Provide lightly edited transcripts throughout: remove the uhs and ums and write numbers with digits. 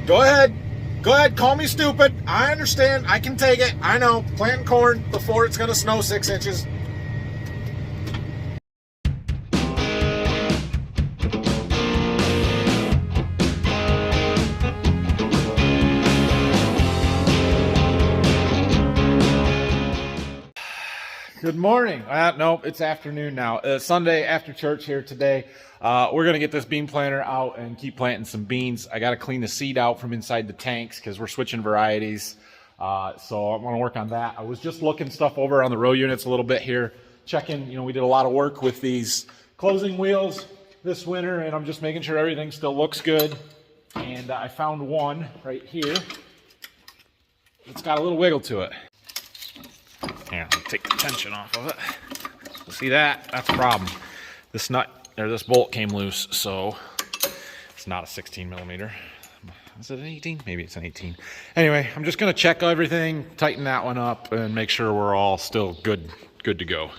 Go ahead. Go ahead, call me stupid. I understand. I can take it. I know. Planting corn before it's going to snow 6 inches. Good morning. No, it's afternoon now. Sunday after church here today. We're going to get this bean planter out and keep planting some beans. I got to clean the seed out from inside the tanks because we're switching varieties. So I want to work on that. I was just looking stuff over on the row units a little bit here, checking, we did a lot of work with these closing wheels this winter, and I'm just making sure everything still looks good. And I found one right here. It's got a little wiggle to it. Here, I'll take the tension off of it. See that? That's a problem. This nut, or this bolt came loose, so it's not a 16 millimeter. Is it an 18? Maybe it's an 18. Anyway, I'm just gonna check everything, tighten that one up, and make sure we're all still good to go.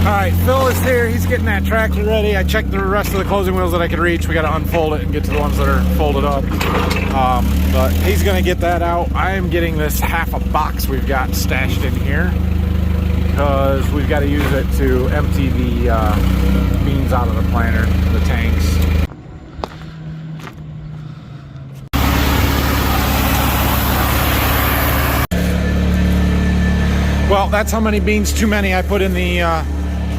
All right, Phil is here. He's getting that tractor ready. I checked the rest of the closing wheels that I could reach. We got to unfold it and get to the ones that are folded up. But he's going to get that out. I am getting this half a box we've got stashed in here because we've got to use it to empty the beans out of the planter, the tanks. Well, that's how many beans too many I put in the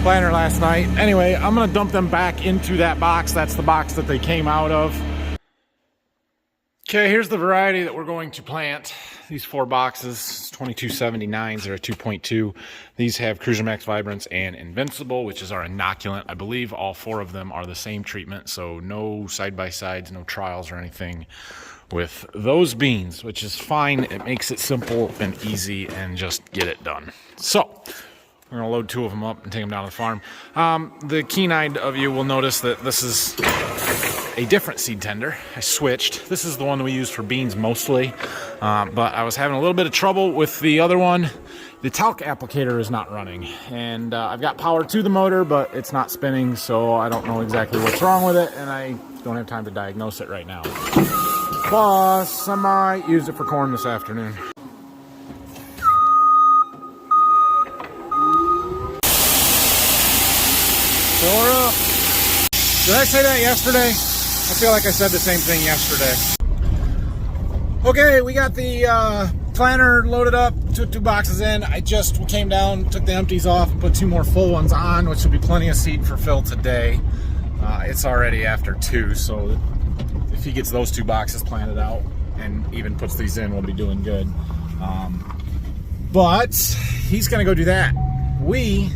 planter last night. Anyway, I'm gonna dump them back into that box. That's the box that they came out of. Okay, here's the variety that we're going to plant. These 4 boxes, 2279s, they're a 2.2. These have Cruiser Max Vibrance and Invincible, which is our inoculant. I believe all 4 of them are the same treatment, so no side-by-sides, no trials or anything with those beans, which is fine. It makes it simple and easy and just get it done. So we're gonna load 2 of them up and take them down to the farm. The keen-eyed of you will notice that this is a different seed tender. I switched. This is the one we use for beans mostly, but I was having a little bit of trouble with the other one. The talc applicator is not running, and I've got power to the motor, but it's not spinning, so I don't know exactly what's wrong with it, and I don't have time to diagnose it right now. Plus, I might use it for corn this afternoon. Fill her up. Did I say that yesterday? I feel like I said the same thing yesterday. Okay, we got the planter loaded up, took 2 boxes in. I just came down, took the empties off, and put 2 more full ones on, which will be plenty of seed for Phil today. It's already after 2, so if he gets those 2 boxes planted out and even puts these in, we'll be doing good. But he's gonna go do that. We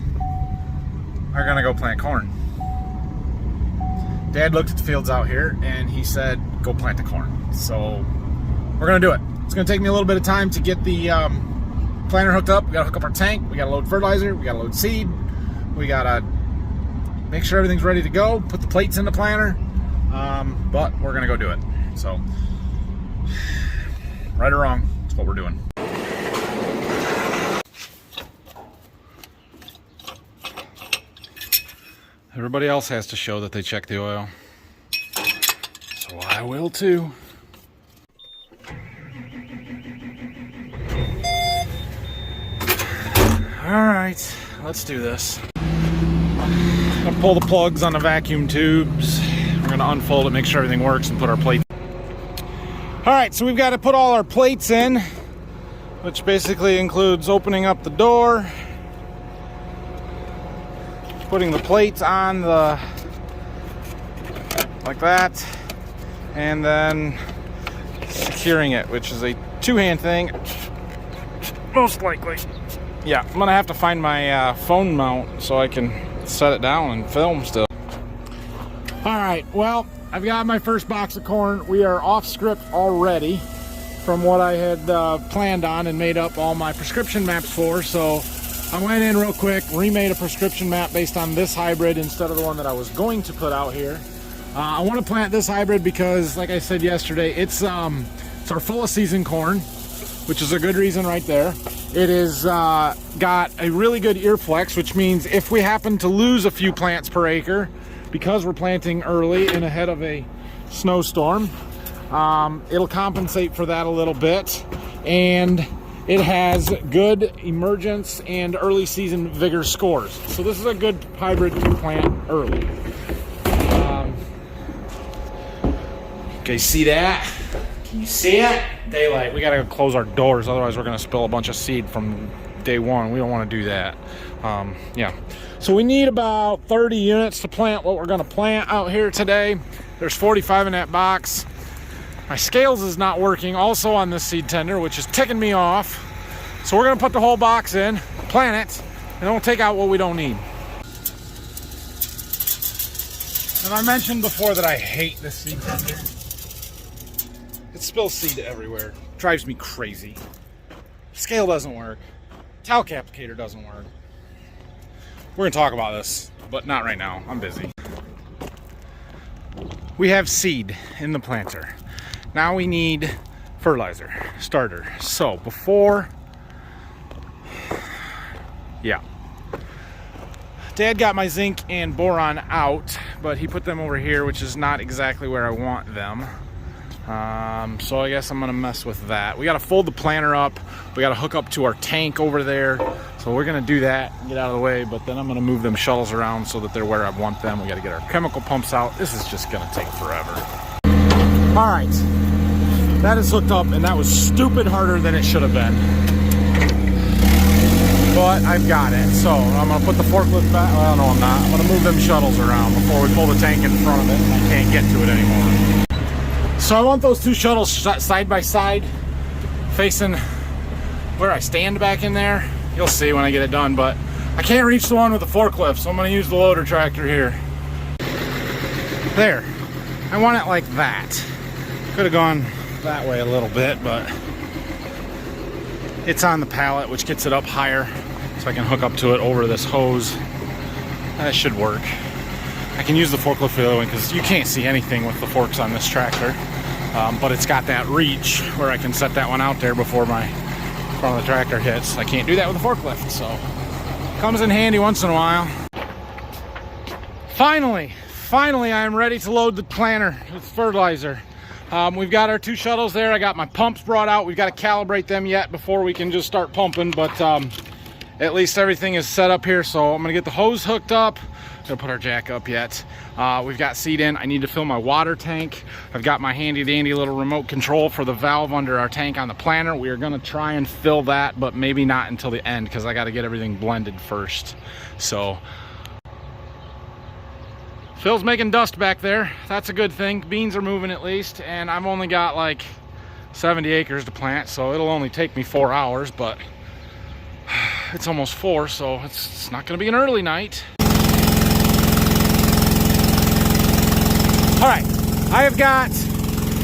are gonna go plant corn. Dad looked at the fields out here and he said, go plant the corn. So we're gonna do it. It's gonna take me a little bit of time to get the planter hooked up. We gotta hook up our tank, we gotta load fertilizer, we gotta load seed, we gotta make sure everything's ready to go, put the plates in the planter, but we're gonna go do it. So, right or wrong, that's what we're doing. Everybody else has to show that they check the oil, so I will too. All right, let's do this. I'm gonna pull the plugs on the vacuum tubes. We're gonna unfold it, make sure everything works, and put our plates. All right, so we've got to put all our plates in, which basically includes opening up the door, putting the plates on the like that, and then securing it, which is a 2-hand thing, most likely. Yeah, I'm gonna have to find my phone mount so I can set it down and film still. All right, well, I've got my first box of corn. We are off script already from what I had planned on and made up all my prescription maps for, so I went in real quick, remade a prescription map based on this hybrid instead of the one that I was going to put out here. I want to plant this hybrid because, like I said yesterday, it's our full of season corn, which is a good reason right there. It is got a really good ear flex, which means if we happen to lose a few plants per acre because we're planting early and ahead of a snowstorm, It'll compensate for that a little bit, and it has good emergence and early season vigor scores. So this is a good hybrid to plant early. Okay, see that? Can you see it? Daylight. We gotta close our doors, otherwise we're gonna spill a bunch of seed from day one. We don't want to do that. Yeah. So we need about 30 units to plant what we're gonna plant out here today. There's 45 in that box. My scales is not working also on this seed tender, which is ticking me off. So we're gonna put the whole box in, plant it, and then we'll take out what we don't need. And I mentioned before that I hate this seed tender. It spills seed everywhere. Drives me crazy. Scale doesn't work. Talc applicator doesn't work. We're gonna talk about this, but not right now. I'm busy. We have seed in the planter. Now we need fertilizer, starter. So before, yeah. Dad got my zinc and boron out, but he put them over here, which is not exactly where I want them. So I guess I'm gonna mess with that. We gotta fold the planter up. We gotta hook up to our tank over there. So we're gonna do that and get out of the way, but then I'm gonna move them shuttles around so that they're where I want them. We gotta get our chemical pumps out. This is just gonna take forever. All right, that is hooked up, and that was stupid harder than it should have been. But I've got it. So I'm gonna put the forklift back. Well, no, I'm not. I'm gonna move them shuttles around before we pull the tank in front of it. I can't get to it anymore. So I want those two shuttles side by side, facing where I stand back in there. You'll see when I get it done, but I can't reach the one with the forklift, so I'm gonna use the loader tractor here. There. I want it like that. Could have gone that way a little bit, but it's on the pallet, which gets it up higher, so I can hook up to it over this hose. That should work. I can use the forklift for the other one because you can't see anything with the forks on this tractor, but it's got that reach where I can set that one out there before my front of the tractor hits. I can't do that with a forklift, so comes in handy once in a while. Finally I am ready to load the planter with fertilizer. We've got our two shuttles there. I got my pumps brought out. We've got to calibrate them yet before we can just start pumping, but at least everything is set up here. So I'm gonna get the hose hooked up. Gonna put our jack up yet. We've got seed in. I need to fill my water tank. I've got my handy dandy little remote control for the valve under our tank on the planter. We are gonna try and fill that, but maybe not until the end because I got to get everything blended first. So Phil's making dust back there. That's a good thing. Beans are moving at least, and I've only got like 70 acres to plant, so it'll only take me 4 hours, but it's almost 4, so it's not gonna be an early night. All right, I have got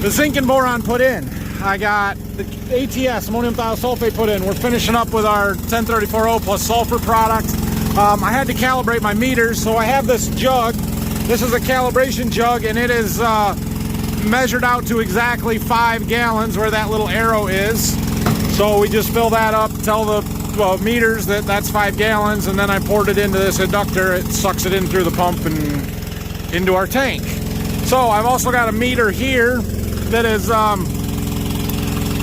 the zinc and boron put in. I got the ATS, ammonium thiosulfate, put in. We're finishing up with our 1034O plus sulfur product. I had to calibrate my meters, so I have this jug. This is a calibration jug, and it is measured out to exactly 5 gallons where that little arrow is. So we just fill that up, tell the meters that that's 5 gallons, and then I poured it into this inductor. It sucks it in through the pump and into our tank. So I've also got a meter here that is,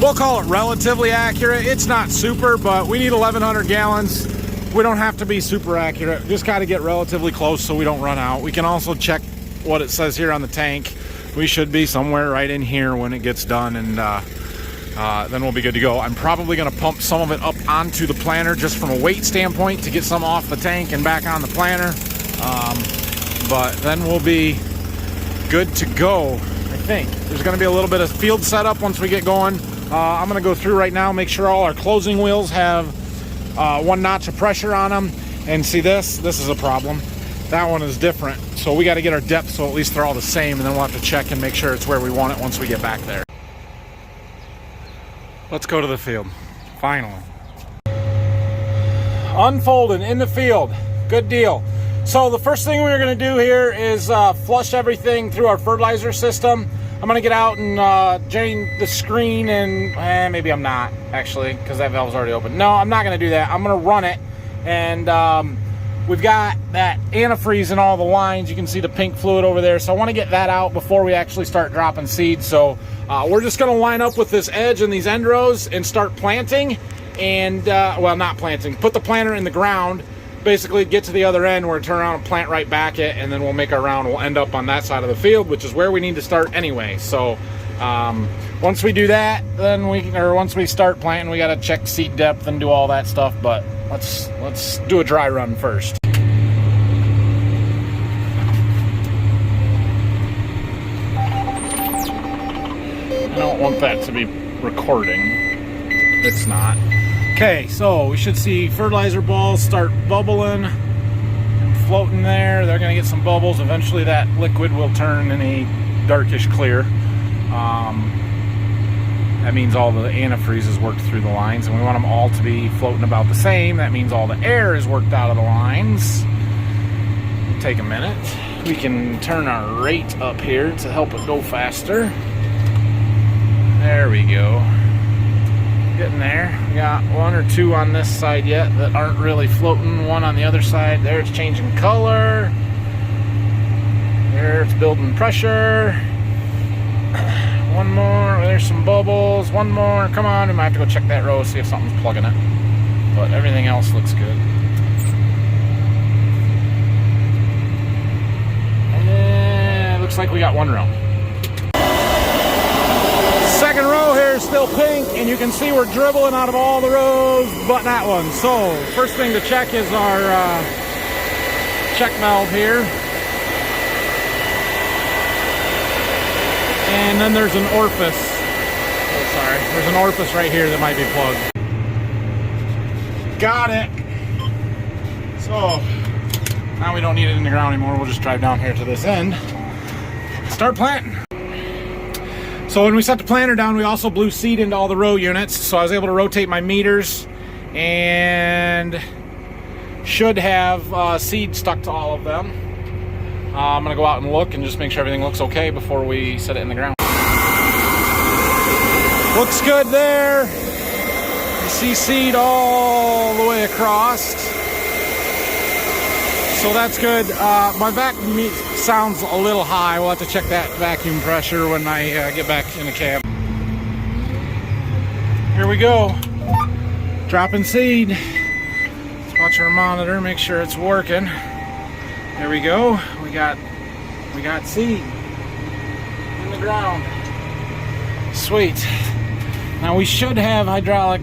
we'll call it relatively accurate. It's not super, but we need 1,100 gallons. We don't have to be super accurate. Just got to get relatively close so we don't run out. We can also check what it says here on the tank. We should be somewhere right in here when it gets done, and then we'll be good to go. I'm probably going to pump some of it up onto the planter just from a weight standpoint to get some off the tank and back on the planter. But then we'll be good to go, I think. There's going to be a little bit of field setup once we get going. I'm going to go through right now, make sure all our closing wheels have 1 notch of pressure on them. And see, this is a problem. That one is different, so we got to get our depth so at least they're all the same, and then we'll have to check and make sure it's where we want it once we get back there. Let's go to the field, finally. Unfolded in the field, good deal. So the first thing we're going to do here is flush everything through our fertilizer system. I'm going to get out and drain the screen, and maybe I'm not, actually, because that valve's already open. No, I'm not going to do that. I'm going to run it, and we've got that antifreeze in all the lines. You can see the pink fluid over there. So I want to get that out before we actually start dropping seeds. So we're just going to line up with this edge and these end rows and start planting. And, well, not planting. Put the planter in the ground. Basically get to the other end where we turn around and plant right back it. And then we'll make our round. We'll end up on that side of the field, which is where we need to start anyway. So once we do that, then once we start planting, we got to check seed depth and do all that stuff. But let's do a dry run first. I don't want that to be recording. It's not. Okay, so we should see fertilizer balls start bubbling and floating there. They're going to get some bubbles. Eventually that liquid will turn in a darkish clear. That means all the antifreeze is worked through the lines, and we want them all to be floating about the same. That means all the air is worked out of the lines. It'll take a minute. We can turn our rate up here to help it go faster. There we go. Getting there. We got one or two on this side yet that aren't really floating. One on the other side. There it's changing color. There it's building pressure. One more. There's some bubbles. One more. Come on. We might have to go check that row, see if something's plugging it. But everything else looks good. And it looks like we got one row. Second row here is still pink, and you can see we're dribbling out of all the rows but that one. So first thing to check is our check valve here. And then there's an orifice. Oh, sorry. There's an orifice right here that might be plugged. Got it. So now we don't need it in the ground anymore. We'll just drive down here to this end. Start planting. So when we set the planter down, we also blew seed into all the row units. So I was able to rotate my meters and should have seed stuck to all of them. I'm going to go out and look and just make sure everything looks okay before we set it in the ground. Looks good there. You see seed all the way across. So that's good. My vacuum sounds a little high. We'll have to check that vacuum pressure when I get back in the cab. Here we go. Dropping seed. Let's watch our monitor, make sure it's working. There we go. We got seed in the ground. Sweet. Now we should have hydraulic,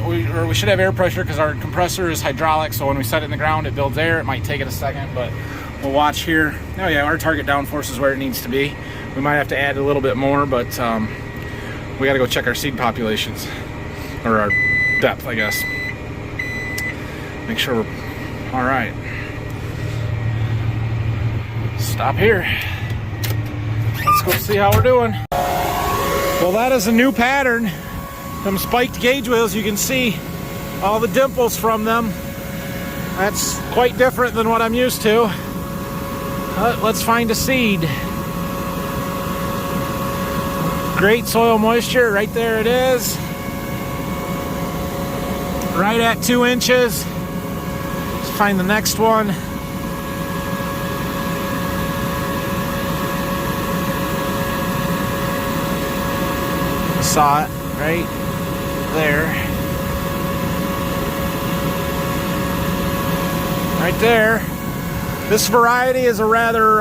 we should have air pressure because our compressor is hydraulic. So when we set it in the ground, it builds air. It might take it a second, but we'll watch here. Oh yeah, our target downforce is where it needs to be. We might have to add a little bit more, but we got to go check our seed populations or our depth, I guess. Make sure we're all right. Stop here. Let's go see how we're doing. Well, that is a new pattern. Them spiked gauge wheels, you can see all the dimples from them. That's quite different than what I'm used to. Let's find a seed. Great soil moisture, right there it is. Right at 2 inches. Let's find the next one. Saw it right there. Right there. This variety is a rather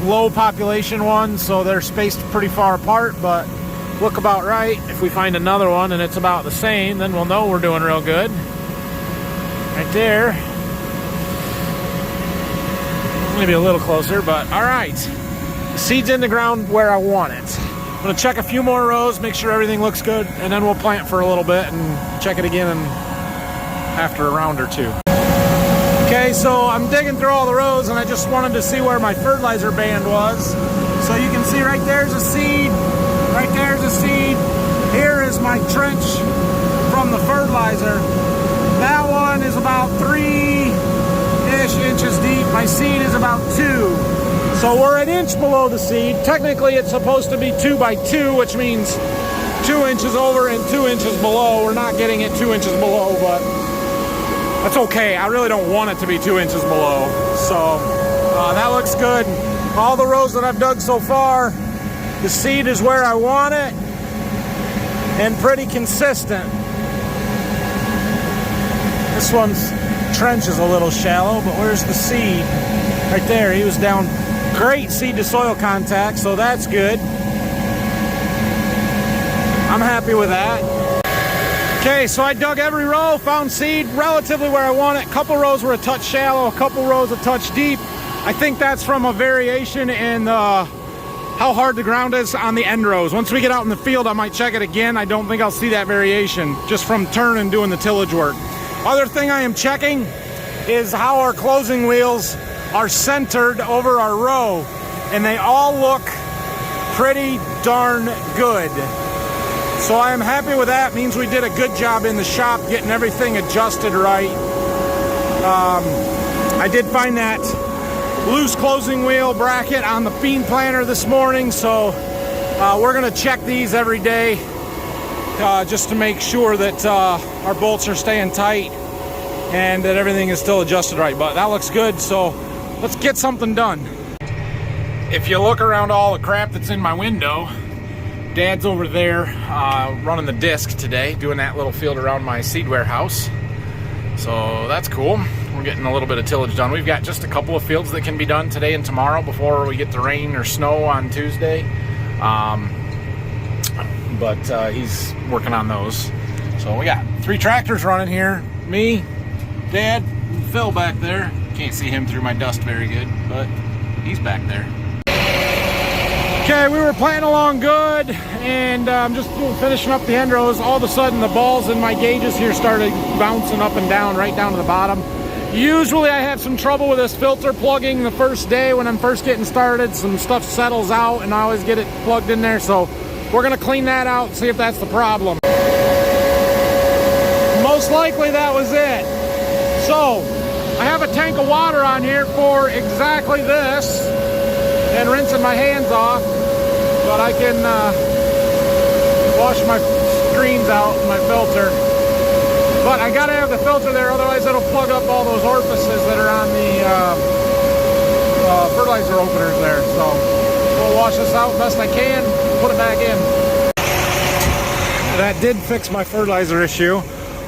low population one, so they're spaced pretty far apart, but look about right. If we find another one and it's about the same, then we'll know we're doing real good. Right there. Maybe a little closer, but all right. The seed's in the ground where I want it. I'm gonna check a few more rows, make sure everything looks good, and then we'll plant for a little bit and check it again after a round or two. Okay, so I'm digging through all the rows and I just wanted to see where my fertilizer band was. So you can see right there's a seed, right there's a seed. Here is my trench from the fertilizer. That one is about 3-ish inches deep. My seed is about 2. So we're an inch below the seed. Technically it's supposed to be 2 by 2, which means 2 inches over and 2 inches below. We're not getting it 2 inches below, but That's okay. I really don't want it to be 2 inches below. So that looks good. All the rows that I've dug so far, the seed is where I want it and pretty consistent. This one's trench is a little shallow, but where's the seed? Right there. He was down. Great seed to soil contact, so that's good. I'm happy with that. Okay, so I dug every row, found seed relatively where I want it. A couple rows were a touch shallow, a couple rows a touch deep. I think that's from a variation in how hard the ground is on the end rows. Once we get out in the field, I might check it again. I don't think I'll see that variation just from turning doing the tillage work. Other thing I am checking is how our closing wheels are centered over our row, and they all look pretty darn good. So I am happy with that. Means we did a good job in the shop getting everything adjusted right. I did find that loose closing wheel bracket on the bean planter this morning, so we're going to check these every day just to make sure that our bolts are staying tight and that everything is still adjusted right. But that looks good, so let's get something done. If you look around all the crap that's in my window, Dad's over there running the disc today, doing that little field around my seed warehouse. So that's cool. We're getting a little bit of tillage done. We've got just a couple of fields that can be done today and tomorrow before we get the rain or snow on Tuesday. But he's working on those. So we got 3 tractors running here. Me, Dad, and Phil back there. Can't see him through my dust very good, but he's back there. Okay, we were planting along good, and I'm just finishing up the end rows. All of a sudden, the balls in my gauges here started bouncing up and down, right down to the bottom. Usually I have some trouble with this filter plugging the first day when I'm first getting started. Some stuff settles out, and I always get it plugged in there, so we're gonna clean that out and see if that's the problem. Most likely that was it. So, I have a tank of water on here for exactly this, and rinsing my hands off, but I can wash my screens out and my filter. But I gotta have the filter there, otherwise it'll plug up all those orifices that are on the fertilizer openers there. So we'll wash this out best I can, put it back in. That did fix my fertilizer issue.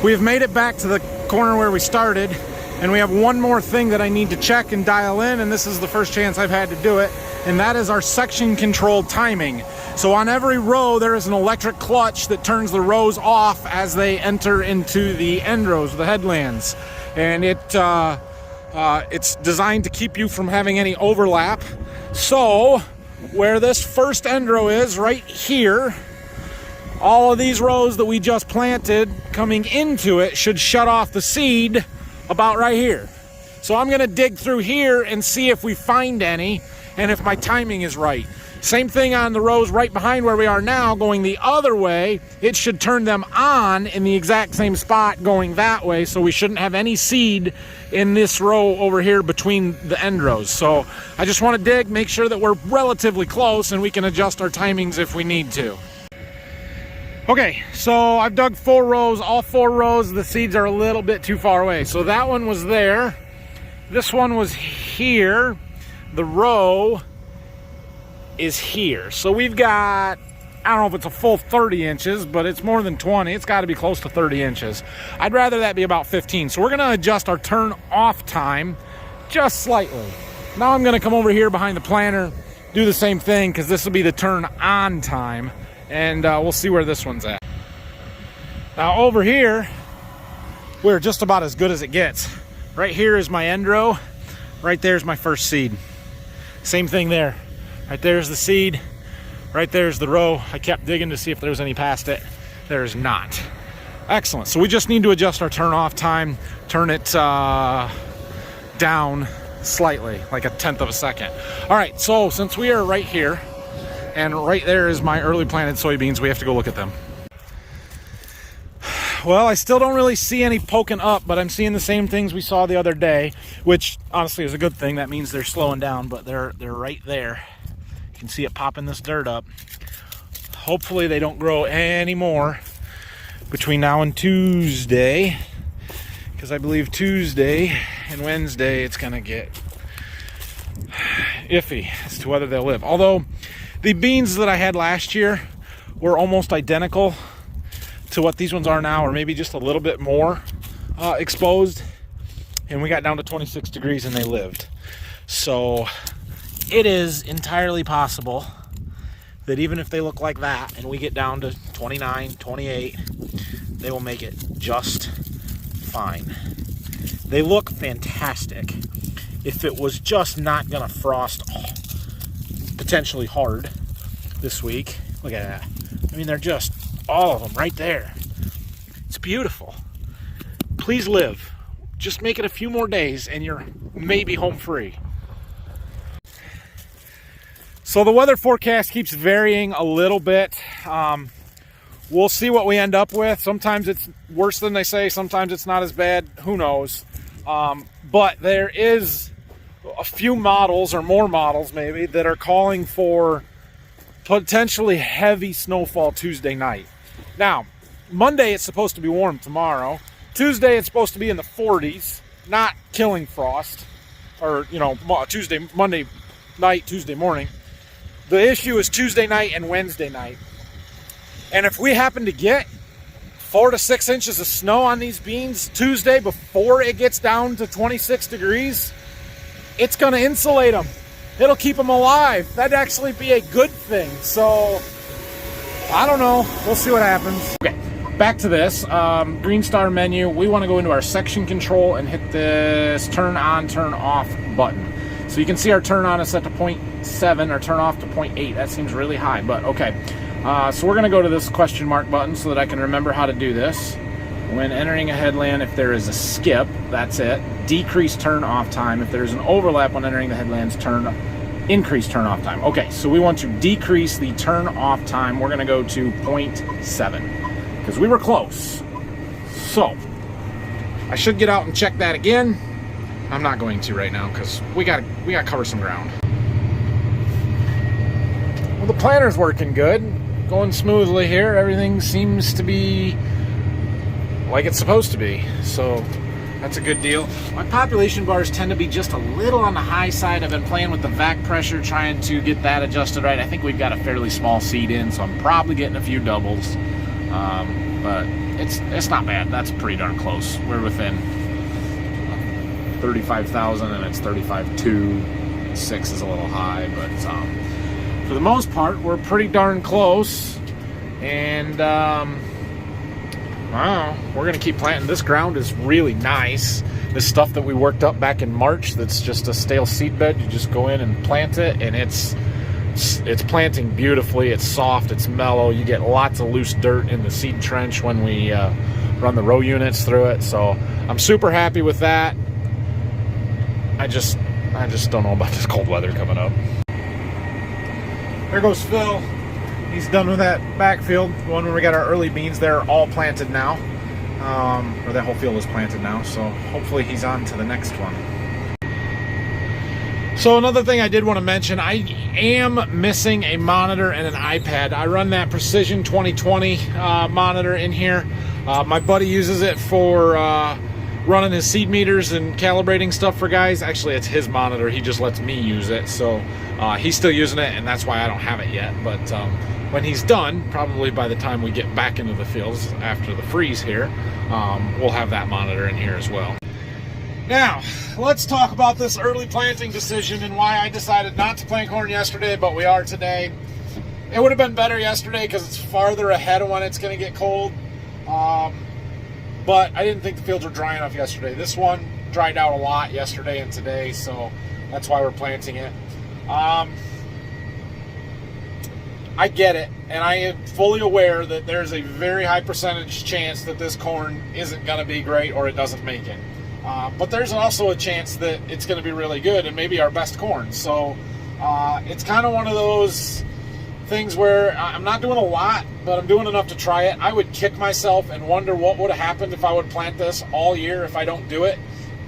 We've made it back to the corner where we started, and we have one more thing that I need to check and dial in, and this is the first chance I've had to do it, and that is our section controlled timing. So on every row there is an electric clutch that turns the rows off as they enter into the end rows, the headlands, and it's designed to keep you from having any overlap. So where this first end row is, right here, all of these rows that we just planted coming into it should shut off the seed about right here. So I'm gonna dig through here and see if we find any and if my timing is right. Same thing on the rows right behind where we are now, going the other way. It should turn them on in the exact same spot going that way, so we shouldn't have any seed in this row over here between the end rows. So I just want to dig, make sure that we're relatively close and we can adjust our timings if we need to. Okay, so I've dug 4 rows. All 4 rows, the seeds are a little bit too far away. So that one was there. This one was here. The row is here. So we've got, I don't know if it's a full 30 inches, but it's more than 20. It's got to be close to 30 inches. I'd rather that be about 15. So we're going to adjust our turn off time just slightly. Now I'm going to come over here behind the planter, do the same thing, because this will be the turn on time. And we'll see where this one's at. Now over here, we're just about as good as it gets. Right here is my end row. Right there's my first seed. Same thing there. Right there's the seed. Right there's the row. I kept digging to see if there was any past it. There's not. Excellent. So we just need to adjust our turn off time. Turn it down slightly, like a 1/10 of a second. All right, so since we are right here, and right there is my early planted soybeans, we have to go look at them. Well, I still don't really see any poking up, but I'm seeing the same things we saw the other day, which honestly is a good thing. That means they're slowing down, but they're right there. You can see it popping this dirt up. Hopefully they don't grow any more between now and Tuesday. because I believe Tuesday and Wednesday it's going to get iffy as to whether they'll live. Although the beans that I had last year were almost identical to what these ones are now, or maybe just a little bit more exposed, and we got down to 26 degrees and they lived. So it is entirely possible that even if they look like that and we get down to 29, 28, they will make it just fine. They look fantastic. If it was just not gonna frost potentially hard this week, look at that. I mean, they're just all of them right there. It's beautiful. Please live. Just make it a few more days and you're maybe home free. So the weather forecast keeps varying a little bit. We'll see what we end up with. Sometimes it's worse than they say. Sometimes it's not as bad. Who knows? But there is a few models, or more models maybe, that are calling for potentially heavy snowfall Tuesday night. Now, Monday it's supposed to be warm tomorrow. Tuesday it's supposed to be in the 40s, not killing frost. Or, you know, Monday night, Tuesday morning. The issue is Tuesday night and Wednesday night. And if we happen to get 4 to 6 inches of snow on these beans Tuesday before it gets down to 26 degrees, it's going to insulate them. It'll keep them alive. That'd actually be a good thing. So, I don't know. We'll see what happens. Okay, back to this. Green Star menu. We want to go into our section control and hit this turn on, turn off button. So you can see our turn on is set to 0.7, our turn off to 0.8. That seems really high, but okay. So we're going to go to this question mark button so that I can remember how to do this. When entering a headland, if there is a skip, that's it. Decrease turn off time. If there's an overlap when entering the headlands, increase turn off time. Okay, so we want to decrease the turn off time. We're going to go to 0.7 because we were close. So I should get out and check that again. I'm not going to right now because we got to cover some ground. Well, the planter's working good, going smoothly here. Everything seems to be like it's supposed to be, so that's a good deal. My population bars tend to be just a little on the high side. I've been playing with the vac pressure, trying to get that adjusted right. I think we've got a fairly small seed in, so I'm probably getting a few doubles, but it's not bad. That's pretty darn close. We're within 35,000 and it's 35.2. 6 is a little high, but for the most part we're pretty darn close. And wow, we're gonna keep planting. This ground is really nice. This stuff that we worked up back in March, that's just a stale seed bed, you just go in and plant it, and it's planting beautifully. It's soft, it's mellow. You get lots of loose dirt in the seed trench when we run the row units through it, so I'm super happy with that. I just don't know about this cold weather coming up. There goes Phil. He's done with that backfield. The one where we got our early beans, they're all planted now. Or that whole field is planted now. So hopefully he's on to the next one. So another thing I did want to mention, I am missing a monitor and an iPad. I run that Precision 2020 monitor in here. My buddy uses it for running his seed meters and calibrating stuff for guys. Actually, it's his monitor. He just lets me use it. So he's still using it, and that's why I don't have it yet. But when he's done, probably by the time we get back into the fields after the freeze here, we'll have that monitor in here as well. Now, let's talk about this early planting decision and why I decided not to plant corn yesterday, but we are today. It would have been better yesterday because it's farther ahead of when it's going to get cold. But I didn't think the fields were dry enough yesterday. This one dried out a lot yesterday and today, so that's why we're planting it. I get it, and I am fully aware that there's a very high percentage chance that this corn isn't going to be great or it doesn't make it. But there's also a chance that it's going to be really good and maybe our best corn. So it's kind of one of those things where I'm not doing a lot, but I'm doing enough to try it. I would kick myself and wonder what would have happened if I would plant this all year if I don't do it.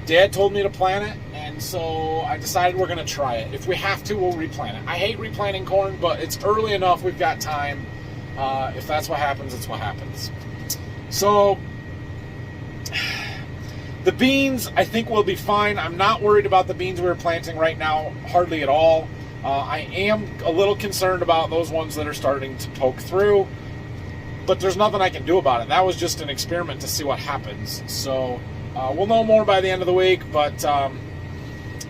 Dad told me to plant it, and so I decided we're going to try it. If we have to, we'll replant it. I hate replanting corn, but it's early enough. We've got time. If that's what happens, it's what happens. So The beans, I think, will be fine. I'm not worried about the beans we're planting right now, hardly at all. I am a little concerned about those ones that are starting to poke through, but there's nothing I can do about it. That was just an experiment to see what happens. So we'll know more by the end of the week, but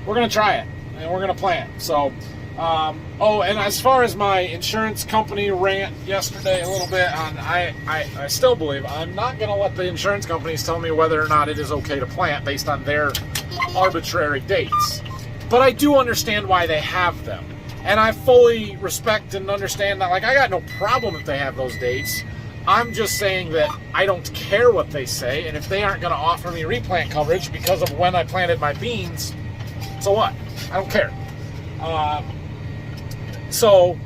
we're going to try it, and we're going to plant. So, oh, and as far as my insurance company rant yesterday a little bit, I still believe I'm not going to let the insurance companies tell me whether or not it is okay to plant based on their arbitrary dates. But I do understand why they have them. And I fully respect and understand that. Like, I got no problem if they have those dates. I'm just saying that I don't care what they say. And if they aren't going to offer me replant coverage because of when I planted my beans, so what? I don't care. So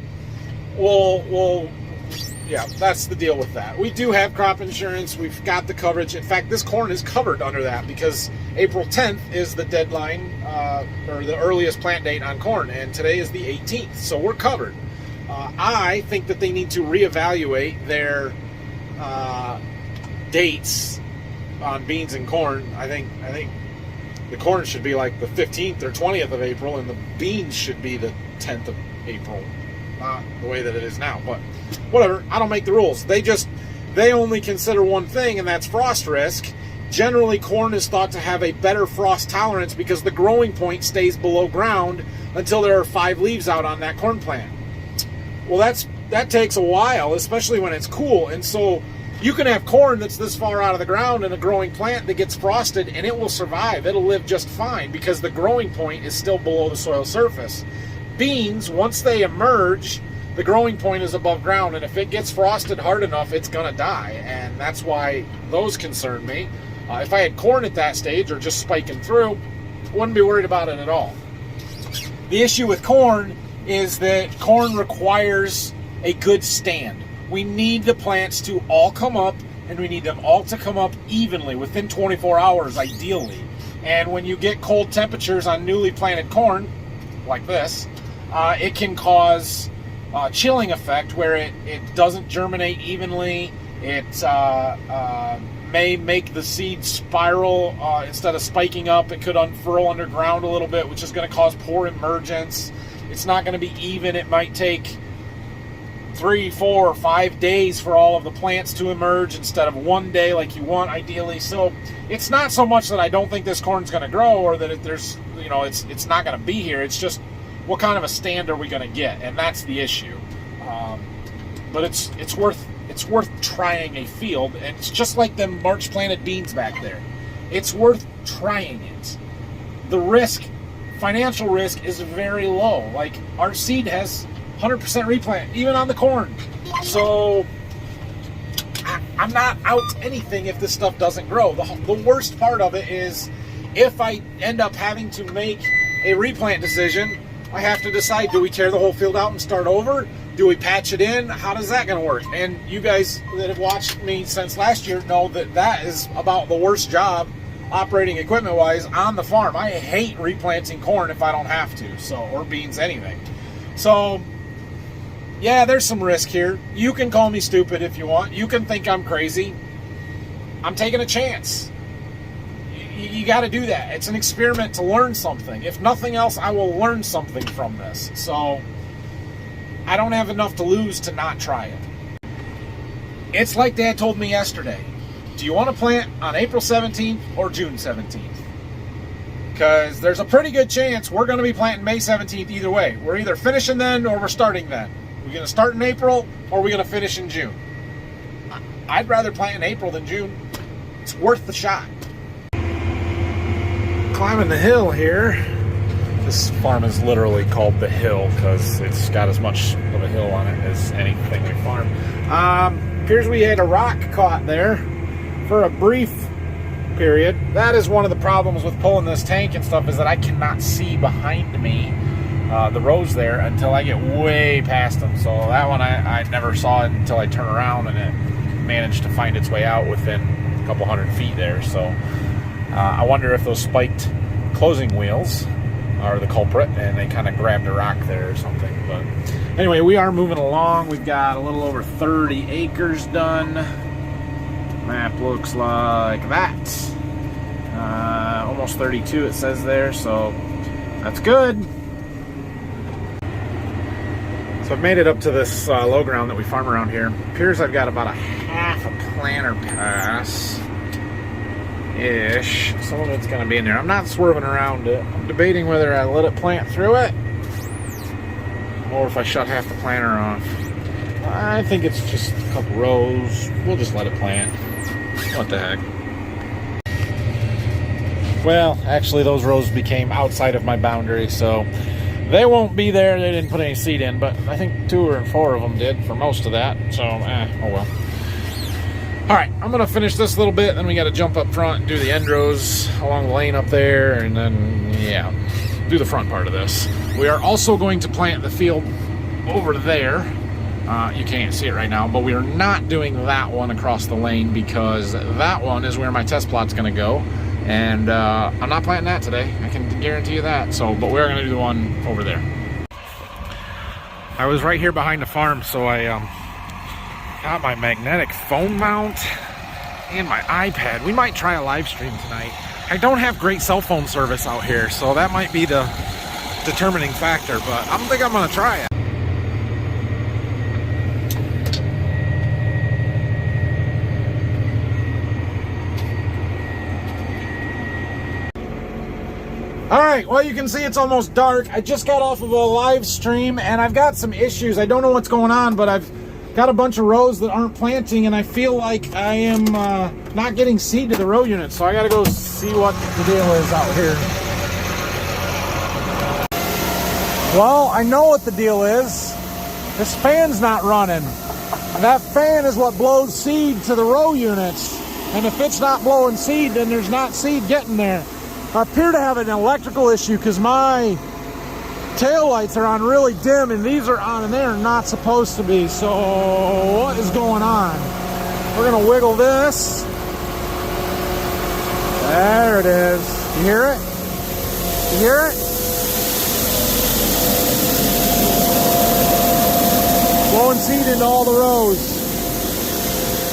yeah, that's the deal with that. We do have crop insurance. We've got the coverage. In fact, this corn is covered under that because April 10th is the deadline, or the earliest plant date on corn, and today is the 18th, so we're covered. I think that they need to reevaluate their dates on beans and corn. I think the corn should be like the 15th or 20th of April, and the beans should be the 10th of April. Not the way that it is now, but whatever. I don't make the rules. They only consider one thing, and that's frost risk. Generally, corn is thought to have a better frost tolerance because the growing point stays below ground until there are 5 leaves out on that corn plant. Well, that takes a while, especially when it's cool, and so you can have corn that's this far out of the ground and a growing plant that gets frosted, and it will survive. It'll live just fine because the growing point is still below the soil surface. Beans, once they emerge, the growing point is above ground, and if it gets frosted hard enough, it's gonna die, and that's why those concern me. If I had corn at that stage or just spiking through, wouldn't be worried about it at all. The issue with corn is that corn requires a good stand. We need the plants to all come up, and we need them all to come up evenly within 24 hours, ideally. And when you get cold temperatures on newly planted corn, like this, it can cause a chilling effect where it doesn't germinate evenly. It may make the seed spiral. Instead of spiking up, it could unfurl underground a little bit, which is going to cause poor emergence. It's not going to be even. It might take 3, 4, or 5 days for all of the plants to emerge instead of 1 day like you want, ideally. So it's not so much that I don't think this corn's going to grow or that it's not going to be here. It's just, what kind of a stand are we going to get? And that's the issue. But it's worth trying a field, and it's just like them March planted beans back there. It's worth trying it. The risk, financial risk, is very low. Like, our seed has 100% replant, even on the corn. So I'm not out anything if this stuff doesn't grow. The worst part of it is if I end up having to make a replant decision, I have to decide, do we tear the whole field out and start over? Do we patch it in? How does that going to work? And you guys that have watched me since last year know that that is about the worst job operating equipment-wise on the farm. I hate replanting corn if I don't have to, or beans, anything. So, yeah, there's some risk here. You can call me stupid if you want. You can think I'm crazy. I'm taking a chance. You got to do that. It's an experiment to learn something. If nothing else, I will learn something from this. So I don't have enough to lose to not try it. It's like Dad told me yesterday. Do you want to plant on April 17th or June 17th? Because there's a pretty good chance we're going to be planting May 17th either way. We're either finishing then or we're starting then. We're going to start in April or we're going to finish in June. I'd rather plant in April than June. It's worth the shot. Climbing the hill here. This farm is literally called The Hill because it's got as much of a hill on it as anything we farm. Appears we had a rock caught there for a brief period. That is one of the problems with pulling this tank and stuff, is that I cannot see behind me the rows there until I get way past them. So that one I never saw it until I turn around, and it managed to find its way out within a couple 100 feet there. So I wonder if those spiked closing wheels are the culprit and they kind of grabbed a rock there or something. But anyway, we are moving along. We've got a little over 30 acres done. Map looks like that. Almost 32 it says there, so that's good. So I've made it up to this low ground that we farm around here. Appears I've got about a half a planter pass ish. Some of it's going to be in there. I'm not swerving around it. I'm debating whether I let it plant through it or if I shut half the planter off. I think it's just a couple rows. We'll just let it plant. What the heck? Well, actually those rows became outside of my boundary, so they won't be there. They didn't put any seed in, but I think 2 or 4 of them did for most of that. So, oh well. All right, I'm gonna finish this a little bit, then we got to jump up front and do the end rows along the lane up there, and then yeah, do the front part of this. We are also going to plant the field over there. You can't see it right now, but we are not doing that one across the lane because that one is where my test plot's gonna go, and I'm not planting that today. I can guarantee you that. So, but we're gonna do the one over there. I was right here behind the farm, so I got my magnetic phone mount and my iPad. We might try a live stream tonight. I don't have great cell phone service out here, so that might be the determining factor, but I think I'm gonna try it. All right, well, you can see it's almost dark. I just got off of a live stream and I've got some issues. I don't know what's going on, but I've got a bunch of rows that aren't planting, and I feel like I am not getting seed to the row unit, so I gotta go see what the deal is out here. Well, I know what the deal is. This fan's not running. That fan is what blows seed to the row units, and if it's not blowing seed, then there's not seed getting there. I appear to have an electrical issue because my tail lights are on really dim and these are on and they're not supposed to be. So what is going on? We're gonna wiggle this. There it is. You hear it? You hear it? Blowing seed into all the rows.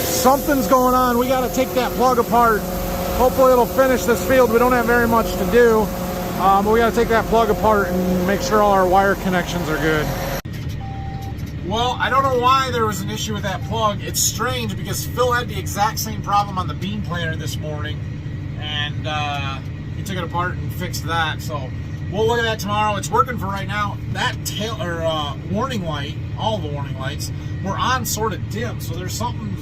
Something's going on. We gotta take that plug apart. Hopefully it'll finish this field. We don't have very much to do. But we got to take that plug apart and make sure all our wire connections are good. Well, I don't know why there was an issue with that plug. It's strange because Phil had the exact same problem on the bean planter this morning, and he took it apart and fixed that. So we'll look at that tomorrow. It's working for right now. That tail or warning light, all the warning lights, were on sort of dim. So there's something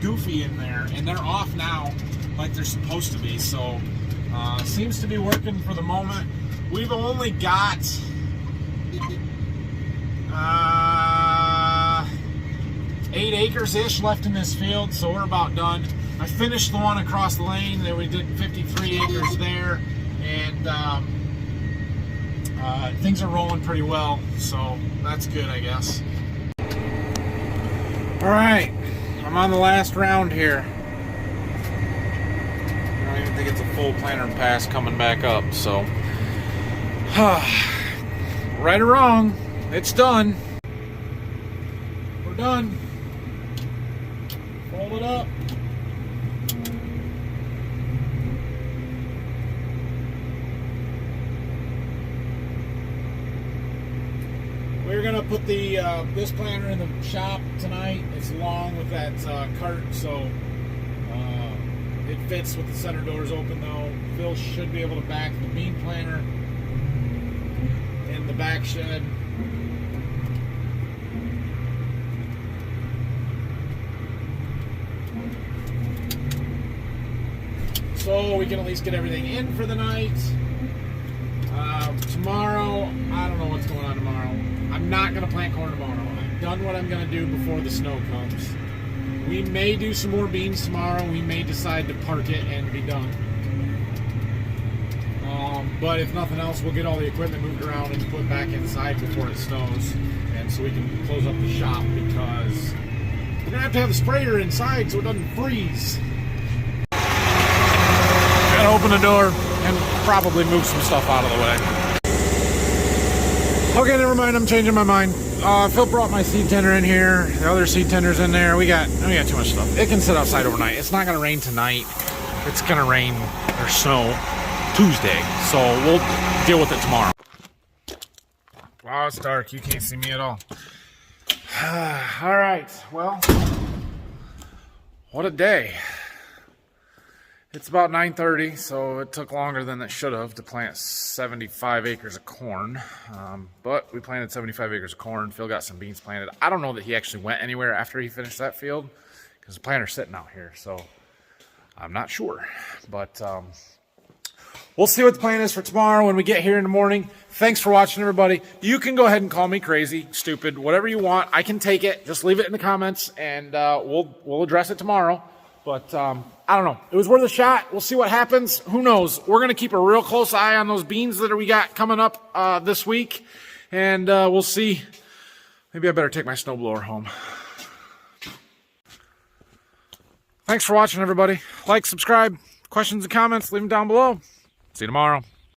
goofy in there, and they're off now, like they're supposed to be. So. Seems to be working for the moment. We've only got 8 acres-ish left in this field, so we're about done. I finished the one across the lane. Then we did 53 acres there, and things are rolling pretty well, so that's good, I guess. All right, I'm on the last round here. I don't even think it's a full planter pass coming back up, so right or wrong, it's done. We're done. Fold it up. We're gonna put the this planter in the shop tonight. It's along with that cart, so it fits with the center doors open though. Phil should be able to back the bean planter in the back shed. So we can at least get everything in for the night. Tomorrow, I don't know what's going on tomorrow. I'm not going to plant corn tomorrow. I've done what I'm going to do before the snow comes. We may do some more beans tomorrow. We may decide to park it and be done. But if nothing else, we'll get all the equipment moved around and put back inside before it snows. And so we can close up the shop because we're going to have the sprayer inside so it doesn't freeze. Gotta open the door and probably move some stuff out of the way. Okay, never mind. I'm changing my mind. Phil brought my seed tender in here. The other seed tender's in there. We got too much stuff. It can sit outside overnight. It's not gonna rain tonight. it's going to rain or snow Tuesday, so we'll deal with it tomorrow. Wow, it's dark. You can't see me at all. All right, well, what a day. It's about 9:30, so it took longer than it should have to plant 75 acres of corn. But we planted 75 acres of corn. Phil got some beans planted. I don't know that he actually went anywhere after he finished that field because the planter's sitting out here, so I'm not sure. But we'll see what the plan is for tomorrow when we get here in the morning. Thanks for watching, everybody. You can go ahead and call me crazy, stupid, whatever you want. I can take it. Just leave it in the comments, and we'll address it tomorrow. But I don't know. It was worth a shot. We'll see what happens. Who knows? We're going to keep a real close eye on those beans that we got coming up this week. And we'll see. Maybe I better take my snowblower home. Thanks for watching, everybody. Like, subscribe, questions and comments, leave them down below. See you tomorrow.